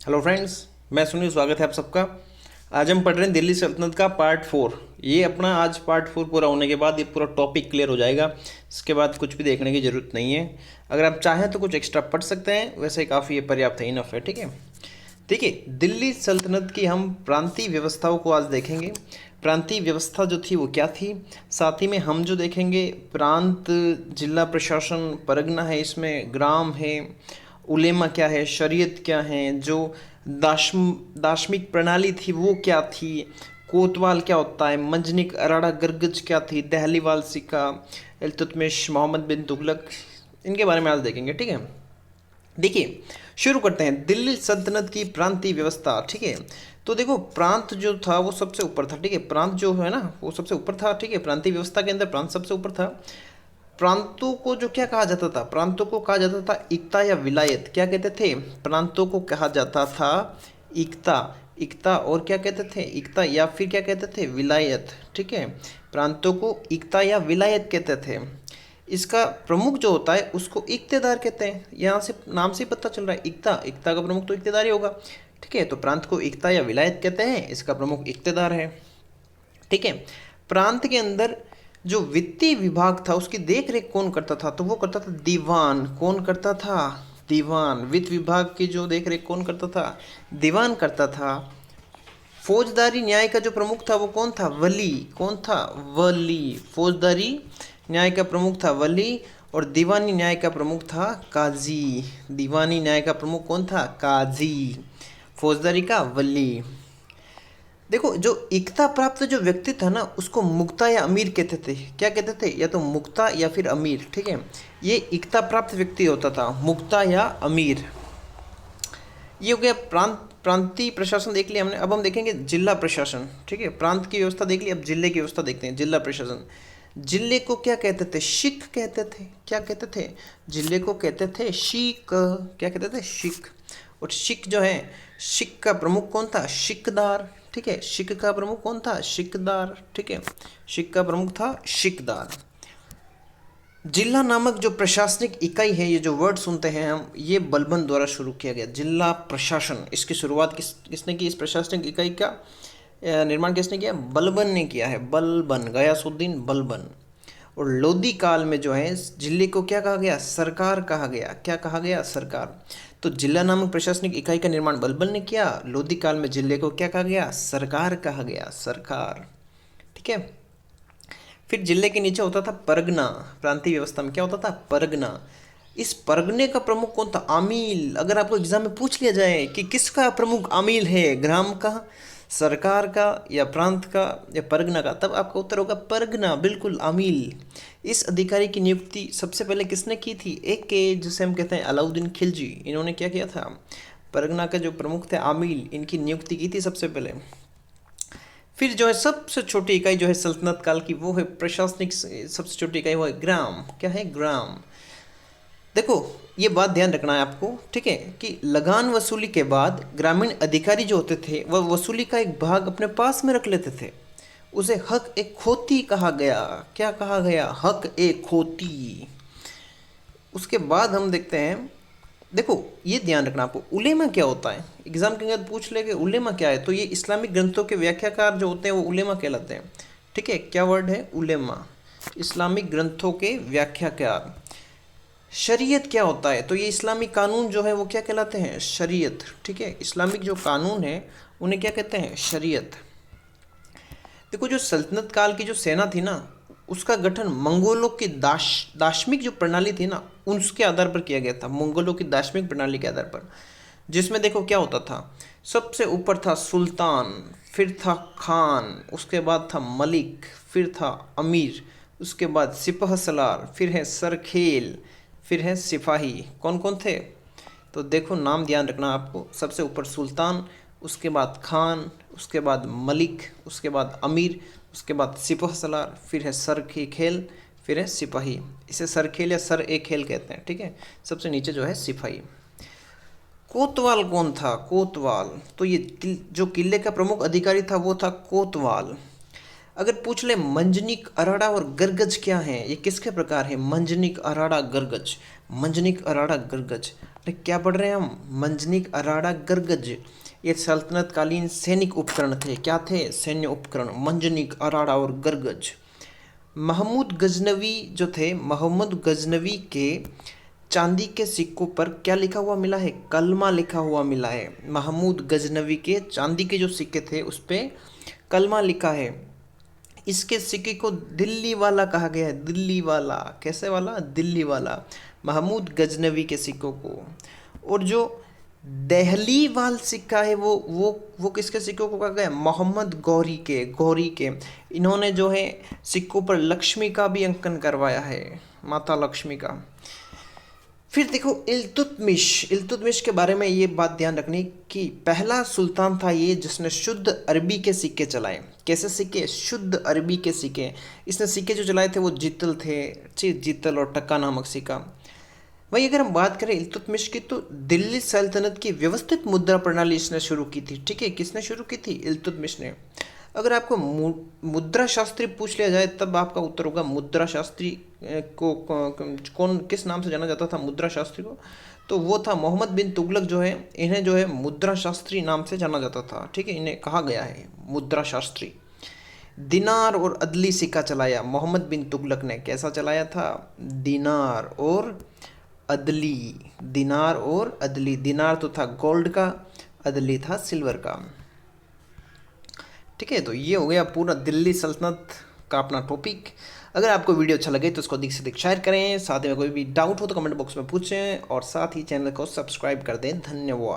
Hello friends, मैं सुनील। स्वागत है आप सबका। आज हम पढ़ रहे हैं दिल्ली सल्तनत का पार्ट 4। ये अपना आज पार्ट 4 पूरा होने के बाद ये पूरा टॉपिक क्लियर हो जाएगा। इसके बाद कुछ भी देखने की ज़रूरत नहीं है। अगर आप चाहें तो कुछ एक्स्ट्रा पढ़ सकते हैं, वैसे काफ़ी ये पर्याप्त है, इनफ है। ठीक है। देखिए, दिल्ली सल्तनत की हम प्रांतीय व्यवस्थाओं को आज देखेंगे। प्रांतीय व्यवस्था जो थी वो क्या थी, साथ ही में हम जो देखेंगे प्रांत, जिला प्रशासन, परगना है, इसमें ग्राम है, उलेमा क्या है, शरीयत क्या है, जो दाशमिक प्रणाली थी वो क्या थी, कोतवाल क्या होता है, मंजनिक अराड़ा गरगज क्या थी, दहलीवाल सिक्का, इल्तुतमिश, मोहम्मद बिन तुगलक, इनके बारे में आज देखेंगे। ठीक है। देखिए, शुरू करते हैं दिल्ली सल्तनत की प्रांतीय व्यवस्था। ठीक है। तो देखो, प्रांत जो था वो सबसे ऊपर था। ठीक है। प्रांत जो है ना वो सबसे ऊपर था। ठीक है। प्रांतीय व्यवस्था के अंदर प्रांत सबसे ऊपर था। प्रांतों को जो क्या कहा जाता था, प्रांतों को कहा जाता था इक्ता या विलायत। क्या कहते थे? प्रांतों को कहा जाता था इक्ता। इक्ता और क्या कहते थे? इक्ता या फिर क्या कहते थे? विलायत। ठीक है। प्रांतों को इक्ता या विलायत कहते थे। इसका प्रमुख जो होता है उसको इक्तेदार कहते हैं। यहाँ से नाम से पता चल रहा है, इक्ता, इक्ता का प्रमुख तो इक्तेदार ही होगा। ठीक है। तो प्रांत को इक्ता या विलायत कहते हैं, इसका प्रमुख इक्तेदार है। ठीक है। प्रांत के अंदर जो वित्तीय विभाग था उसकी देख रेख कौन करता था? तो वो करता था दीवान। कौन करता था? दीवान। वित्त विभाग की जो देख रेख कौन करता था? दीवान करता था। फौजदारी न्याय का जो प्रमुख था वो कौन था? वली। कौन था? वली। फौजदारी न्याय का प्रमुख था वली, और दीवानी न्याय का प्रमुख था काजी। दीवानी न्याय का प्रमुख कौन था? काजी। फौजदारी का वली। देखो, जो इक्ता प्राप्त जो व्यक्ति था ना उसको मुक्ता या अमीर कहते थे। क्या कहते थे? या तो मुक्ता या फिर अमीर। ठीक है। ये इक्ता प्राप्त व्यक्ति होता था, मुक्ता या अमीर। ये हो गया प्रांतीय प्रशासन देख लिया हमने। अब हम देखेंगे जिला प्रशासन। ठीक है। प्रांत की व्यवस्था देख ली, अब जिले की व्यवस्था देखते हैं। जिला प्रशासन। जिले को क्या कहते थे? शिक कहते थे। क्या कहते थे? जिले को कहते थे शिक। क्या कहते थे? शिक। और शिक जो है, शिक का प्रमुख कौन था? शिकदार। ठीक है। शिक का प्रमुख कौन था? शिकदार। ठीक है। शिक का प्रमुख था शिकदार। जिला नामक जो प्रशासनिक इकाई है, ये जो वर्ड सुनते हैं हम, ये बलबन द्वारा शुरू किया गया। जिला प्रशासन, इसकी शुरुआत किसने की? इस प्रशासनिक इकाई का निर्माण किसने किया? बलबन ने किया है। बलबन, गयासुद्दीन बलबन। और लोधी काल में जो है जिले को क्या कहा गया? सरकार कहा गया। क्या कहा गया? सरकार। तो जिला नामक प्रशासनिक इकाई का निर्माण बलबन ने किया। लोधी काल में जिले को क्या कहा गया? सरकार कहा गया। सरकार। ठीक है। फिर जिले के नीचे होता था परगना। प्रांतीय व्यवस्था में क्या होता था? परगना। इस परगने का प्रमुख कौन था? आमील। अगर आपको एग्जाम में पूछ लिया जाए कि किसका प्रमुख आमील है, ग्राम का, सरकार का, या प्रांत का, या परगना का, तब आपका उत्तर होगा परगना। बिल्कुल, आमील। इस अधिकारी की नियुक्ति सबसे पहले किसने की थी? एक के जिसे हम कहते हैं अलाउद्दीन खिलजी, इन्होंने क्या किया था? परगना का जो प्रमुख थे आमील, इनकी नियुक्ति की थी सबसे पहले। फिर जो है सबसे छोटी इकाई जो है सल्तनत काल की, वो है प्रशासनिक सबसे छोटी इकाई, वो है ग्राम। क्या है? ग्राम। देखो, ये बात ध्यान रखना है आपको। ठीक है। कि लगान वसूली के बाद ग्रामीण अधिकारी जो होते थे वह वसूली का एक भाग अपने पास में रख लेते थे। उसे हक ए खोती कहा गया। क्या कहा गया? हक ए खोती। उसके बाद हम देखते हैं, देखो ये ध्यान रखना आपको, उलेमा क्या होता है? एग्जाम के अंदर पूछ ले कि उलेमा क्या है, तो ये इस्लामिक ग्रंथों के व्याख्याकार जो होते हैं वो उलेमा कहलाते हैं। ठीक है। क्या वर्ड है? उलेमा। इस्लामिक ग्रंथों के व्याख्याकार। शरीयत क्या होता है? तो ये इस्लामिक कानून जो है वो क्या कहलाते हैं? शरीयत। ठीक है। इस्लामिक जो कानून है उन्हें क्या कहते हैं? शरीयत। देखो, जो सल्तनत काल की जो सेना थी ना, उसका गठन मंगोलों की दाशमिक जो प्रणाली थी ना उसके आधार पर किया गया था। मंगोलों की दाशमिक प्रणाली के आधार पर, जिसमें देखो क्या होता था, सबसे ऊपर था सुल्तान, फिर था खान, उसके बाद था मलिक, फिर था अमीर, उसके बाद सिपह सलार, फिर है सरखेल, फिर है सिपाही। कौन कौन थे? तो देखो, नाम ध्यान रखना आपको। सबसे ऊपर सुल्तान, उसके बाद खान, उसके बाद मलिक, उसके बाद अमीर, उसके बाद सिपह सलार, फिर है सर की खेल, फिर है सिपाही। इसे सरखेल या सर ए खेल कहते हैं। ठीक है। सबसे नीचे जो है सिपाही। कोतवाल कौन था? कोतवाल। तो ये जो किले का प्रमुख अधिकारी था वो था कोतवाल। अगर पूछ ले मंजनिक, अराड़ा और गरगज क्या है, ये किसके प्रकार है? मंजनिक, अराड़ा, गरगज। मंजनिक, अराड़ा, गरगज। अरे क्या पढ़ रहे हैं हम? मंजनिक, अराड़ा, गरगज, ये सल्तनत कालीन सैनिक उपकरण थे। क्या थे? सैन्य उपकरण, मंजनिक, अराड़ा और गरगज। महमूद गजनवी जो थे, मोहम्मद गजनवी के चांदी के सिक्कों पर क्या लिखा हुआ मिला है? कलमा लिखा हुआ मिला है। महमूद गजनवी के चांदी के जो सिक्के थे उस पे कलमा लिखा है। इसके सिक्के को दिल्ली वाला कहा गया है। दिल्ली वाला, कैसे वाला? दिल्ली वाला, महमूद गजनवी के सिक्कों को। और जो दहली वाल सिक्का है वो किसके सिक्कों को कहा गया? मोहम्मद गौरी के, गौरी के। इन्होंने जो है सिक्कों पर लक्ष्मी का भी अंकन करवाया है, माता लक्ष्मी का। फिर देखो इल्तुतमिश के बारे में ये बात ध्यान रखनी कि पहला सुल्तान था ये जिसने शुद्ध अरबी के सिक्के चलाए। कैसे सिक्के? शुद्ध अरबी के सिक्के। इसने सिक्के जो चलाए थे वो जितल थे, जितल और टक्का नामक सिक्का। वही अगर हम बात करें इल्तुतमिश की, तो दिल्ली सल्तनत की व्यवस्थित मुद्रा प्रणाली इसने शुरू की थी। ठीक है, किसने शुरू की थी? इल्तुतमिश ने। अगर आपको मुद्रा शास्त्री पूछ लिया जाए तब आपका उत्तर होगा मुद्रा शास्त्री कौन किस नाम से जाना जाता था मुद्रा शास्त्री को? तो वो था मोहम्मद बिन तुगलक। जो है इन्हें जो है मुद्रा शास्त्री नाम से जाना जाता था। ठीक है, इन्हें कहा गया है मुद्रा शास्त्री। दिनार और अदली सिक्का चलाया मोहम्मद बिन तुगलक ने। कैसा चलाया था? दिनार और अदली। दिनार और अदली। दिनार तो था गोल्ड का, अदली था सिल्वर का। ठीक है, तो ये हो गया पूरा दिल्ली सल्तनत का अपना टॉपिक। अगर आपको वीडियो अच्छा लगे तो इसको अधिक से अधिक शेयर करें। साथ में कोई भी डाउट हो तो कमेंट बॉक्स में पूछें और साथ ही चैनल को सब्सक्राइब कर दें। धन्यवाद।